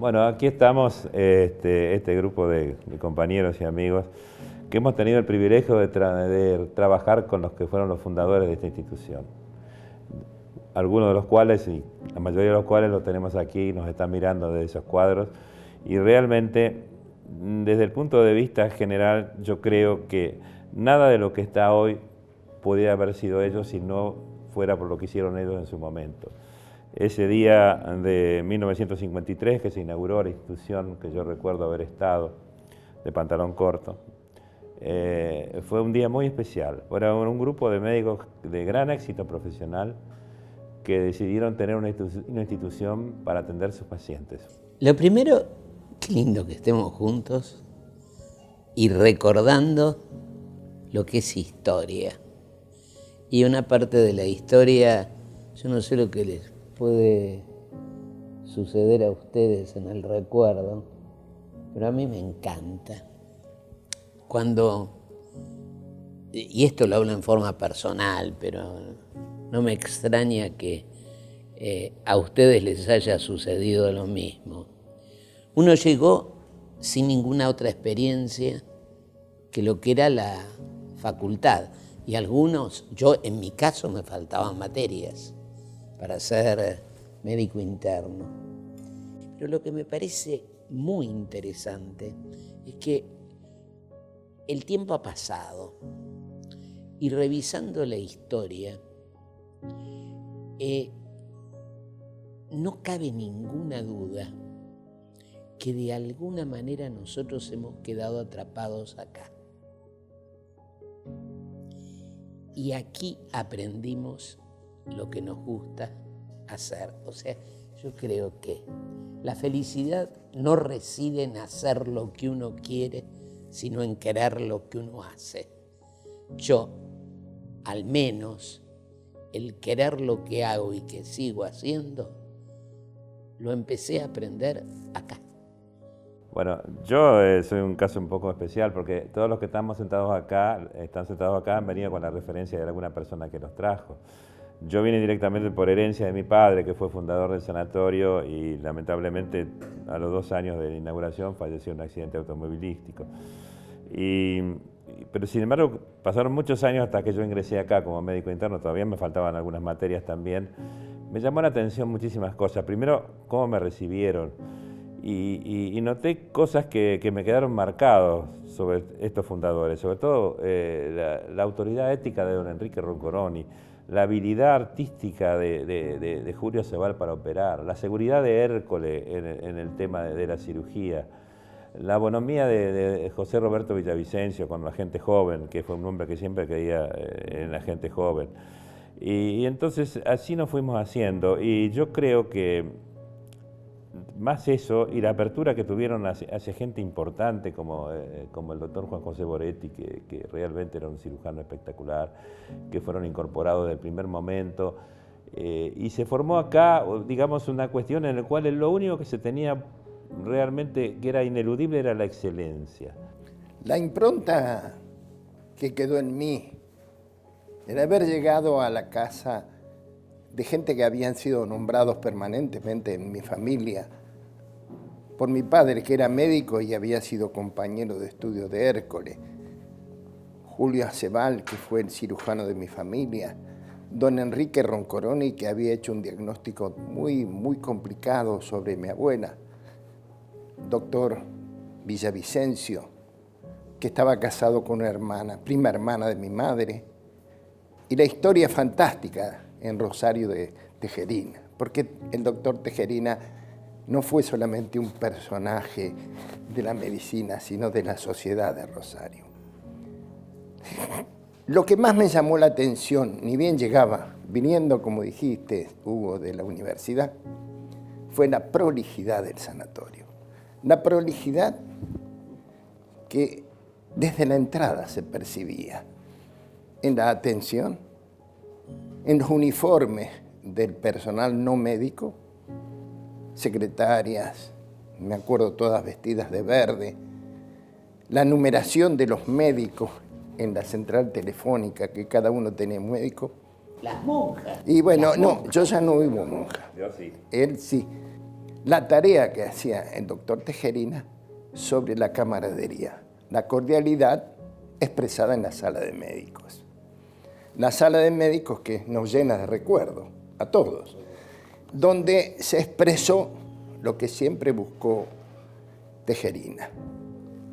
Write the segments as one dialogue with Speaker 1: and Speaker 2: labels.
Speaker 1: Bueno, aquí estamos, este grupo de compañeros y amigos que hemos tenido el privilegio de trabajar con los que fueron los fundadores de esta institución. Algunos de los cuales, y la mayoría de los cuales los tenemos aquí, nos están mirando de esos cuadros, y realmente, desde el punto de vista general, yo creo que nada de lo que está hoy podría haber sido ellos si no fuera por lo que hicieron ellos en su momento. Ese día de 1953 que se inauguró la institución que yo recuerdo haber estado, de pantalón corto, fue un día muy especial. Era un grupo de médicos de gran éxito profesional que decidieron tener una institución para atender a sus pacientes.
Speaker 2: Lo primero, qué lindo que estemos juntos y recordando lo que es historia. Y una parte de la historia, yo no sé lo que les puede suceder a ustedes en el recuerdo, pero a mí me encanta. Cuando, y esto lo hablo en forma personal, pero no me extraña que a ustedes les haya sucedido lo mismo. Uno llegó sin ninguna otra experiencia que lo que era la facultad. Y algunos, yo en mi caso me faltaban materias para ser médico interno. Pero lo que me parece muy interesante es que el tiempo ha pasado y revisando la historia, no cabe ninguna duda que de alguna manera nosotros hemos quedado atrapados acá. Y aquí aprendimos lo que nos gusta hacer. O sea, yo creo que la felicidad no reside en hacer lo que uno quiere, sino en querer lo que uno hace. Yo, al menos, el querer lo que hago y que sigo haciendo, lo empecé a aprender acá.
Speaker 1: Bueno, yo soy un caso un poco especial porque todos los que están sentados acá han venido con la referencia de alguna persona que los trajo. Yo vine directamente por herencia de mi padre, que fue fundador del sanatorio y lamentablemente a los 2 años de la inauguración falleció en un accidente automovilístico. Pero sin embargo pasaron muchos años hasta que yo ingresé acá como médico interno, todavía me faltaban algunas materias también. Me llamó la atención muchísimas cosas. Primero, cómo me recibieron. Y noté cosas que me quedaron marcados sobre estos fundadores, sobre todo la autoridad ética de don Enrique Roncoroni, la habilidad artística de Julio Cebal para operar, la seguridad de Hércole en el tema de la cirugía, la bonomía de José Roberto Villavicencio con la gente joven, que fue un hombre que siempre creía en la gente joven. Y entonces así nos fuimos haciendo, y yo creo que más eso y la apertura que tuvieron hacia gente importante como el doctor Juan José Boretti, que realmente era un cirujano espectacular, que fueron incorporados desde el primer momento, y se formó acá, digamos, una cuestión en la cual lo único que se tenía realmente que era ineludible era la excelencia.
Speaker 3: La impronta que quedó en mí, el haber llegado a la casa de gente que habían sido nombrados permanentemente en mi familia, por mi padre, que era médico y había sido compañero de estudio de Hércole, Julio Cebal, que fue el cirujano de mi familia, don Enrique Roncoroni, que había hecho un diagnóstico muy complicado sobre mi abuela, doctor Villavicencio, que estaba casado con una hermana, prima hermana de mi madre, y la historia fantástica en Rosario de Tejerina, porque el doctor Tejerina no fue solamente un personaje de la medicina, sino de la sociedad de Rosario. Lo que más me llamó la atención, ni bien llegaba, viniendo, como dijiste, Hugo, de la universidad, fue la prolijidad del sanatorio. La prolijidad que desde la entrada se percibía en la atención, en los uniformes del personal no médico, secretarias, me acuerdo todas vestidas de verde, la numeración de los médicos en la central telefónica, que cada uno tenía un médico.
Speaker 2: Las monjas.
Speaker 3: Y bueno, no, yo ya no hubo monja.
Speaker 1: Yo sí.
Speaker 3: Él sí. la tarea que hacía el doctor Tejerina sobre la camaradería, la cordialidad expresada en la sala de médicos. La sala de médicos que nos llena de recuerdo a todos, donde se expresó lo que siempre buscó Tejerina,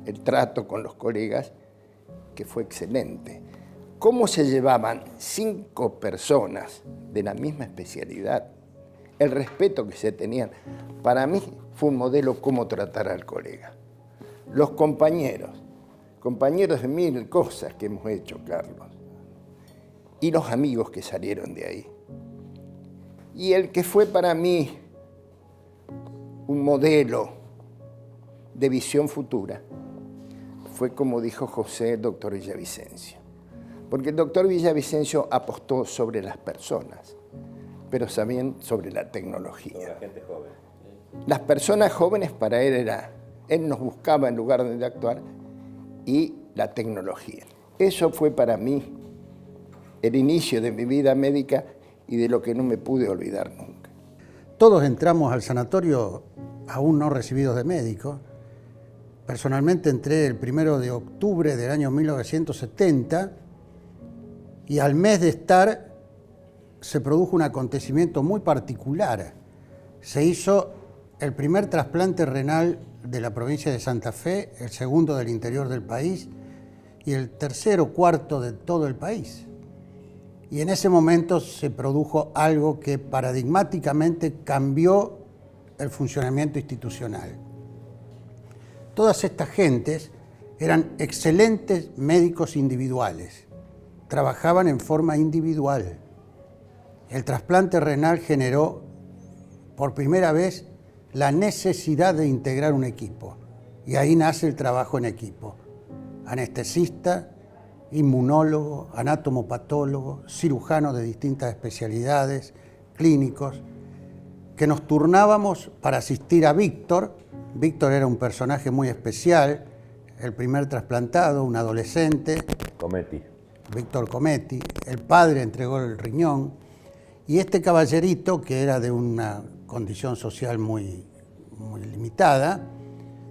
Speaker 3: el trato con los colegas, que fue excelente. Cómo se llevaban 5 personas de la misma especialidad, el respeto que se tenían. Para mí fue un modelo cómo tratar al colega. Los compañeros de 1000 cosas que hemos hecho, Carlos, y los amigos que salieron de ahí. Y el que fue para mí un modelo de visión futura fue, como dijo José, el doctor Villavicencio. Porque el doctor Villavicencio apostó sobre las personas, pero también sobre la tecnología.
Speaker 1: Sobre la gente joven.
Speaker 3: Las personas jóvenes para él él nos buscaba en lugar de actuar, y la tecnología. Eso fue para mí el inicio de mi vida médica y de lo que no me pude olvidar nunca.
Speaker 4: Todos entramos al sanatorio aún no recibidos de médico. Personalmente entré el 1 de octubre del año 1970 y al mes de estar se produjo un acontecimiento muy particular. Se hizo el primer trasplante renal de la provincia de Santa Fe, el segundo del interior del país y el tercero, cuarto de todo el país. Y en ese momento se produjo algo que paradigmáticamente cambió el funcionamiento institucional. Todas estas gentes eran excelentes médicos individuales, trabajaban en forma individual. El trasplante renal generó por primera vez la necesidad de integrar un equipo, y ahí nace el trabajo en equipo. Anestesista, inmunólogo, anatomopatólogo, cirujano de distintas especialidades, clínicos, que nos turnábamos para asistir a Víctor. Víctor era un personaje muy especial, el primer trasplantado, un adolescente.
Speaker 1: Cometti.
Speaker 4: Víctor Cometti, el padre entregó el riñón, y este caballerito, que era de una condición social muy limitada,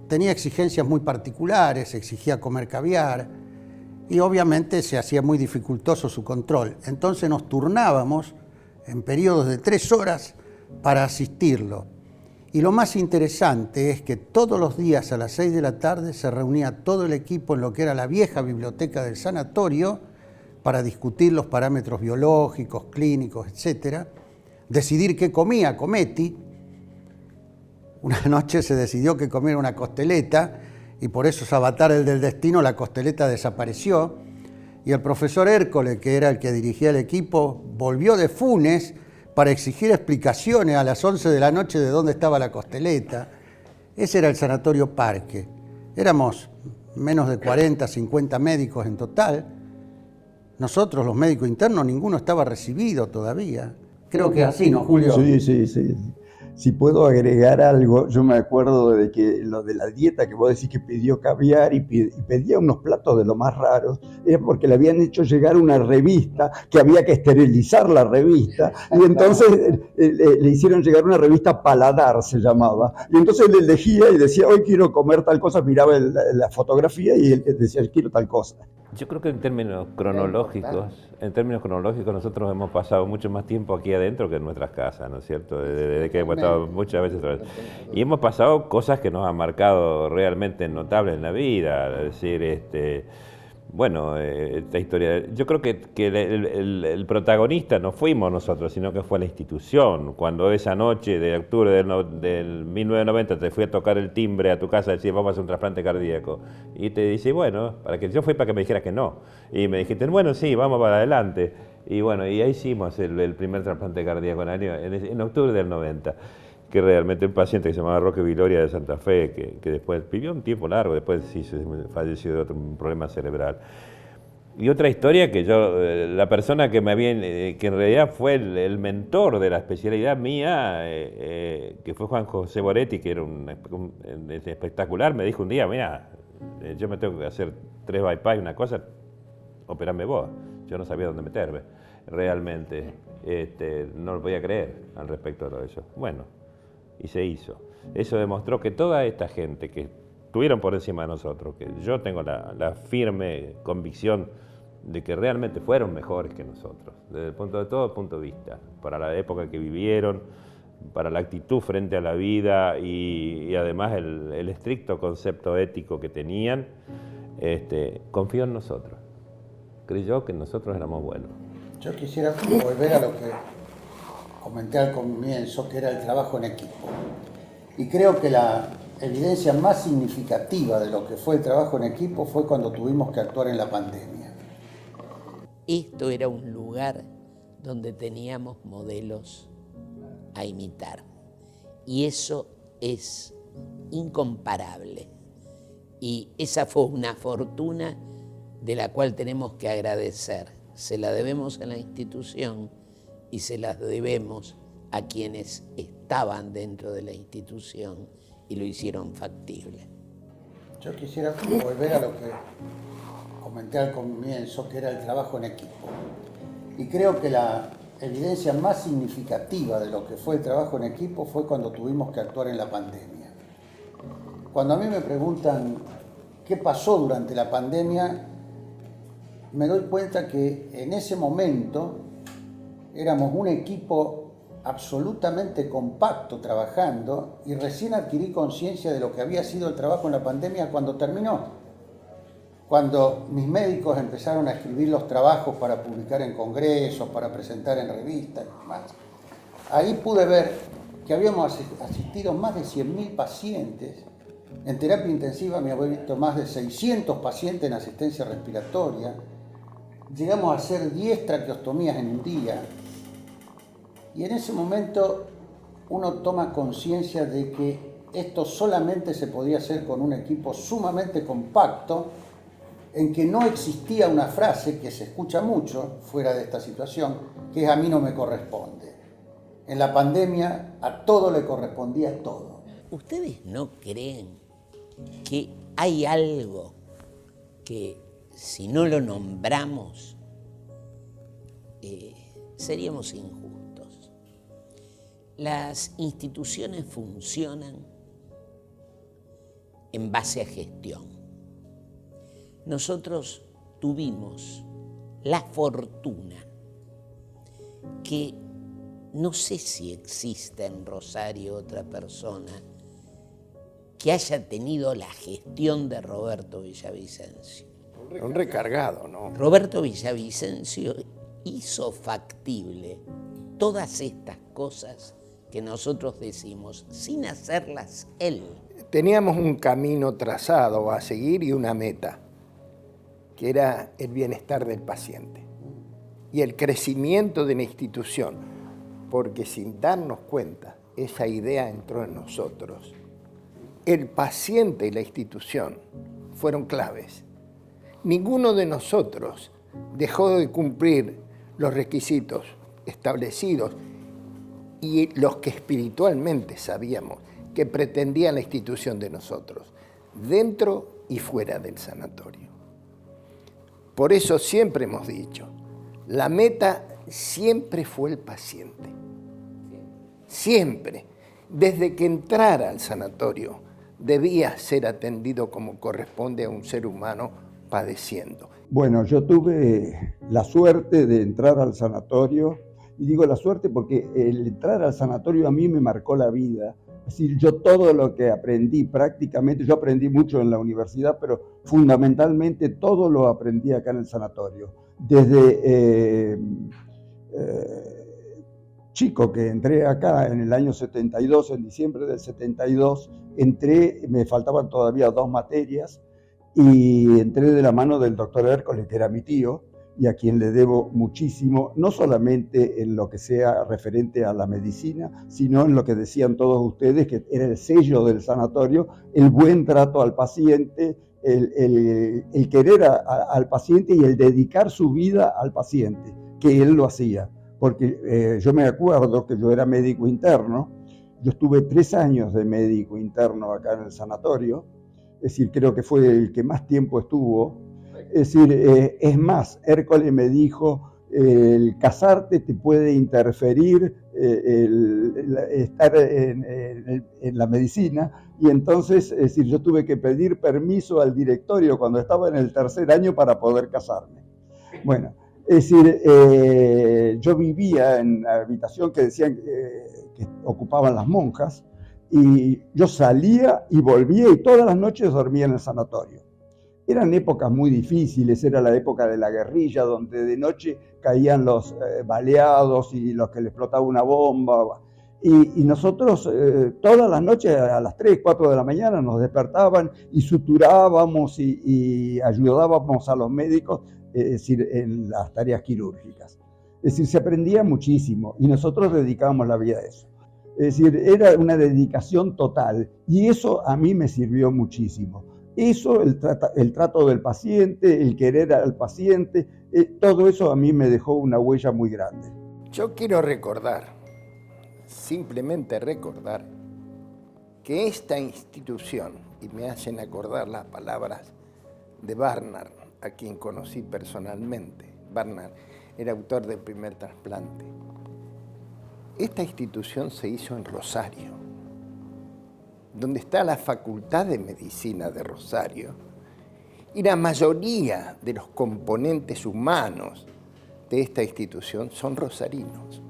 Speaker 4: tenía exigencias muy particulares, exigía comer caviar, y obviamente se hacía muy dificultoso su control. Entonces nos turnábamos en periodos de 3 horas para asistirlo. Y lo más interesante es que todos los días a las 6 de la tarde se reunía todo el equipo en lo que era la vieja biblioteca del sanatorio para discutir los parámetros biológicos, clínicos, etc. Decidir qué comía Cometti. Una noche se decidió que comiera una costeleta, y por esos avatares del destino la costeleta desapareció, y el profesor Hércole, que era el que dirigía el equipo, volvió de Funes para exigir explicaciones a las 11 de la noche de dónde estaba la costeleta. Ese era el Sanatorio Parque. Éramos menos de 40, 50 médicos en total. Nosotros, los médicos internos, ninguno estaba recibido todavía. Creo que así, ¿no, Julio?
Speaker 5: Sí. Si puedo agregar algo, yo me acuerdo de que lo de la dieta que vos decís que pidió caviar y pedía unos platos de lo más raros, era porque le habían hecho llegar una revista, que había que esterilizar la revista, y entonces le hicieron llegar una revista Paladar, se llamaba, y entonces él elegía y decía, hoy quiero comer tal cosa, miraba la fotografía y él decía, quiero tal cosa.
Speaker 1: Yo creo que en términos cronológicos nosotros hemos pasado mucho más tiempo aquí adentro que en nuestras casas, ¿no es cierto? Desde que hemos estado muchas veces otra vez. Y hemos pasado cosas que nos han marcado realmente notables en la vida, es decir, esta historia. Yo creo que el protagonista no fuimos nosotros, sino que fue la institución. Cuando esa noche de octubre del 1990 te fui a tocar el timbre a tu casa y decís, vamos a hacer un trasplante cardíaco. Y te dice, bueno, yo fui para que me dijeras que no. Y me dijiste, bueno, sí, vamos para adelante. Y bueno, y ahí hicimos el primer trasplante cardíaco en octubre del 90. Que realmente un paciente que se llamaba Roque Viloria de Santa Fe, que después vivió un tiempo largo, después sí falleció de otro problema cerebral. Y otra historia que la persona que que en realidad fue el mentor de la especialidad mía, que fue Juan José Boretti, que era espectacular, me dijo un día, mira, yo me tengo que hacer 3 bypass y una cosa, operame vos. Yo no sabía dónde meterme, realmente. No lo podía creer al respecto de todo eso. Bueno. y se hizo. Eso demostró que toda esta gente que estuvieron por encima de nosotros, que yo tengo la firme convicción de que realmente fueron mejores que nosotros, desde todo punto de vista, para la época que vivieron, para la actitud frente a la vida y además el estricto concepto ético que tenían, confió en nosotros, creyó que nosotros éramos buenos.
Speaker 4: Yo quisiera volver a lo que comenté al comienzo, que era el trabajo en equipo. Y creo que la evidencia más significativa de lo que fue el trabajo en equipo fue cuando tuvimos que actuar en la pandemia.
Speaker 2: Esto era un lugar donde teníamos modelos a imitar. Y eso es incomparable. Y esa fue una fortuna de la cual tenemos que agradecer. Se la debemos a la institución y se las debemos a quienes estaban dentro de la institución y lo hicieron factible.
Speaker 4: Yo quisiera volver a lo que comenté al comienzo, que era el trabajo en equipo. Y creo que la evidencia más significativa de lo que fue el trabajo en equipo fue cuando tuvimos que actuar en la pandemia. Cuando a mí me preguntan qué pasó durante la pandemia, me doy cuenta que en ese momento éramos un equipo absolutamente compacto trabajando y recién adquirí conciencia de lo que había sido el trabajo en la pandemia cuando terminó. Cuando mis médicos empezaron a escribir los trabajos para publicar en congresos, para presentar en revistas y demás, ahí pude ver que habíamos asistido más de 100.000 pacientes. En terapia intensiva me había visto más de 600 pacientes en asistencia respiratoria. Llegamos a hacer 10 traqueostomías en un día. Y en ese momento uno toma conciencia de que esto solamente se podía hacer con un equipo sumamente compacto, en que no existía una frase que se escucha mucho fuera de esta situación, que es "a mí no me corresponde". En la pandemia a todo le correspondía todo.
Speaker 2: ¿Ustedes no creen que hay algo que si no lo nombramos seríamos injustos? Las instituciones funcionan en base a gestión. Nosotros tuvimos la fortuna que no sé si existe en Rosario otra persona que haya tenido la gestión de Roberto Villavicencio.
Speaker 3: Un recargado, ¿no?
Speaker 2: Roberto Villavicencio hizo factible todas estas cosas que nosotros decimos sin hacerlas él.
Speaker 3: Teníamos un camino trazado a seguir y una meta, que era el bienestar del paciente y el crecimiento de la institución, porque sin darnos cuenta, esa idea entró en nosotros. El paciente y la institución fueron claves. Ninguno de nosotros dejó de cumplir los requisitos establecidos y los que espiritualmente sabíamos que pretendía la institución de nosotros, dentro y fuera del sanatorio. Por eso siempre hemos dicho, la meta siempre fue el paciente. Siempre. Desde que entrara al sanatorio, debía ser atendido como corresponde a un ser humano padeciendo.
Speaker 5: Bueno, yo tuve la suerte de entrar al sanatorio, y digo la suerte porque el entrar al sanatorio a mí me marcó la vida. Es decir, yo todo lo que aprendí prácticamente, yo aprendí mucho en la universidad, pero fundamentalmente todo lo aprendí acá en el sanatorio. Desde chico que entré acá en el año 72, en diciembre del 72, entré, me faltaban todavía 2 materias, y entré de la mano del doctor Hércoles, que era mi tío, y a quien le debo muchísimo, no solamente en lo que sea referente a la medicina, sino en lo que decían todos ustedes, que era el sello del sanatorio, el buen trato al paciente, el querer al paciente y el dedicar su vida al paciente, que él lo hacía. Porque yo me acuerdo que yo era médico interno, yo estuve 3 años de médico interno acá en el sanatorio, es decir, creo que fue el que más tiempo estuvo. Es decir, es más, Hércoles me dijo, el casarte te puede interferir estar en la medicina, y entonces, es decir, yo tuve que pedir permiso al directorio cuando estaba en el tercer año para poder casarme. Bueno, es decir, yo vivía en la habitación que decían que ocupaban las monjas, y yo salía y volvía y todas las noches dormía en el sanatorio. Eran épocas muy difíciles, era la época de la guerrilla, donde de noche caían los baleados y los que le explotaba una bomba. Y nosotros todas las noches a las 3, 4 de la mañana nos despertaban y suturábamos y ayudábamos a los médicos, es decir, en las tareas quirúrgicas. Es decir, se aprendía muchísimo y nosotros dedicábamos la vida a eso. Es decir, era una dedicación total y eso a mí me sirvió muchísimo. Eso, el trato del paciente, el querer al paciente, todo eso a mí me dejó una huella muy grande.
Speaker 3: Yo quiero recordar, simplemente recordar, que esta institución, y me hacen acordar las palabras de Barnard, a quien conocí personalmente. Barnard era autor del primer trasplante. Esta institución se hizo en Rosario, donde está la Facultad de Medicina de Rosario, y la mayoría de los componentes humanos de esta institución son rosarinos.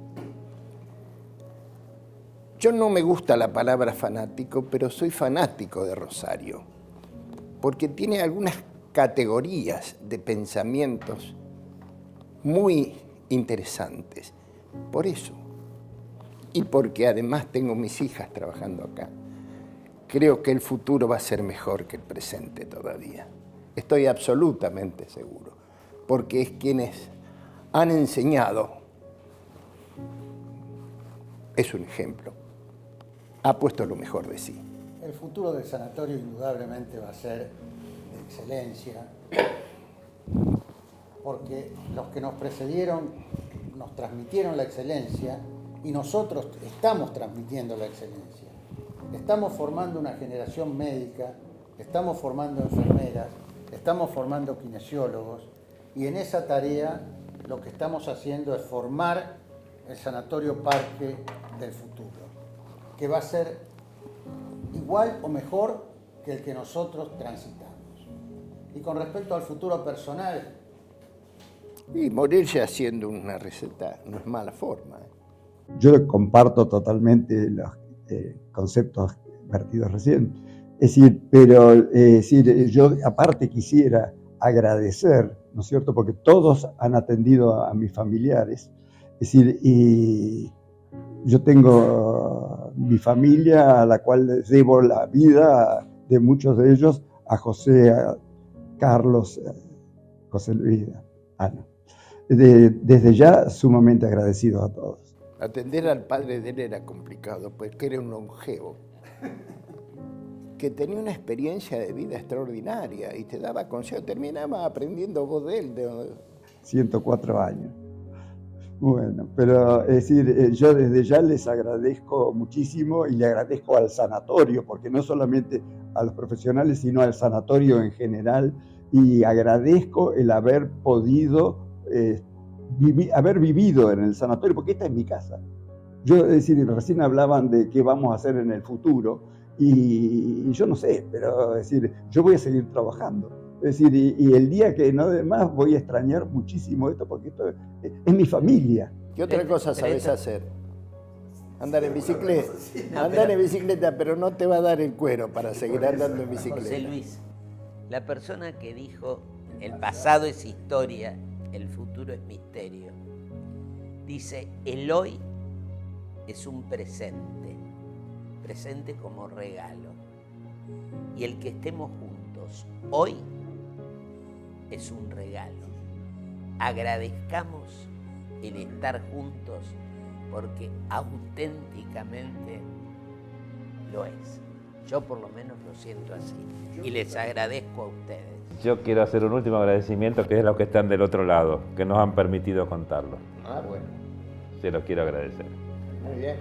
Speaker 3: Yo no me gusta la palabra fanático, pero soy fanático de Rosario, porque tiene algunas categorías de pensamientos muy interesantes. Por eso, y porque además tengo mis hijas trabajando acá, creo que el futuro va a ser mejor que el presente todavía. Estoy absolutamente seguro, porque es quienes han enseñado, es un ejemplo, ha puesto lo mejor de sí.
Speaker 4: El futuro del sanatorio indudablemente va a ser de excelencia, porque los que nos precedieron nos transmitieron la excelencia y nosotros estamos transmitiendo la excelencia. Estamos formando una generación médica, estamos formando enfermeras, estamos formando kinesiólogos, y en esa tarea lo que estamos haciendo es formar el Sanatorio Parque del futuro, que va a ser igual o mejor que el que nosotros transitamos. Y con respecto al futuro personal...
Speaker 3: Y morirse haciendo una receta no es mala forma.
Speaker 5: Yo comparto totalmente los conceptos vertidos recién. Es decir, pero yo aparte quisiera agradecer, ¿no es cierto?, porque todos han atendido a mis familiares. Es decir, y yo tengo mi familia a la cual debo la vida de muchos de ellos, a José, a Carlos, a José Luis, a Ana. Desde ya sumamente agradecido a todos.
Speaker 3: Atender al padre de él era complicado, porque era un longevo que tenía una experiencia de vida extraordinaria y te daba consejos. Terminaba aprendiendo vos de él.
Speaker 5: 104 años. Bueno, pero es decir, yo desde ya les agradezco muchísimo y le agradezco al sanatorio, porque no solamente a los profesionales, sino al sanatorio en general, y agradezco el haber podido haber vivido en el sanatorio, porque esta es mi casa. Yo, es decir, recién hablaban de qué vamos a hacer en el futuro, y yo no sé, pero es decir, yo voy a seguir trabajando. Es decir, y el día que no de más voy a extrañar muchísimo esto, porque esto es mi familia.
Speaker 3: ¿Qué otra cosa sabes hacer? Andar en bicicleta. Andar en bicicleta, pero no te va a dar el cuero para seguir andando en bicicleta.
Speaker 2: José Luis, la persona que dijo el pasado es historia, el futuro es misterio, dice el hoy es un presente, presente como regalo, y el que estemos juntos hoy es un regalo. Agradezcamos el estar juntos porque auténticamente lo es. Yo por lo menos lo siento así y les agradezco a ustedes.
Speaker 1: Yo quiero hacer un último agradecimiento, que es a los que están del otro lado, que nos han permitido contarlo.
Speaker 3: Ah, bueno.
Speaker 1: Se los quiero agradecer.
Speaker 3: Muy bien.